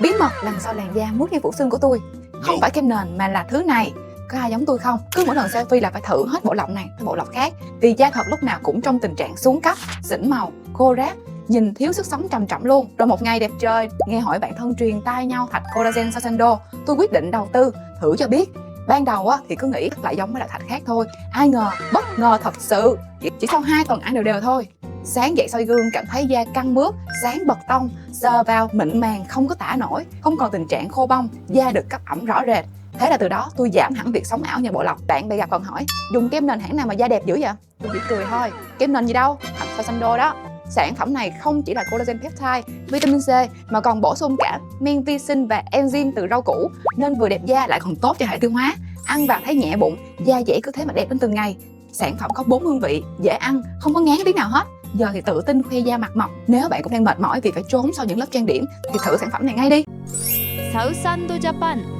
Bí mật làm sao làn da mút như phủ xương của tôi không phải kem nền mà là thứ này. Có ai giống tôi không? Cứ mỗi lần selfie là phải thử hết bộ lọc này tới bộ lọc khác, vì da thật lúc nào cũng trong tình trạng xuống cấp, xỉn màu, khô ráp, nhìn thiếu sức sống trầm trọng luôn. Rồi một ngày đẹp trời, nghe hỏi bạn thân truyền tai nhau thạch collagen Sosandro, tôi quyết định đầu tư thử cho biết. Ban đầu thì cứ nghĩ lại giống với lại thạch khác thôi, ai ngờ bất ngờ thật sự. Chỉ sau 2 tuần ăn đều thôi, sáng dậy soi gương cảm thấy da căng mướt, sáng bật tông, sờ vào mịn màng không có tả nổi, không còn tình trạng khô bong, da được cấp ẩm rõ rệt. Thế là từ đó tôi giảm hẳn việc sống ảo nhờ bộ lọc. Bạn bè gặp còn hỏi dùng kem nền hãng nào mà da đẹp dữ vậy? Tôi chỉ cười thôi, kem nền gì đâu, thạch Sosandro đó. Sản phẩm này không chỉ là collagen peptide, vitamin C mà còn bổ sung cả men vi sinh và enzyme từ rau củ, nên vừa đẹp da lại còn tốt cho hệ tiêu hóa. Ăn vào thấy nhẹ bụng, da dẻ cứ thế mà đẹp lên từng ngày. Sản phẩm có 4 hương vị, dễ ăn, không có ngán tí nào hết. Giờ thì tự tin khoe da mặt mộc. Nếu bạn cũng đang mệt mỏi vì phải trốn sau những lớp trang điểm thì thử sản phẩm này ngay đi. 사우산도 자판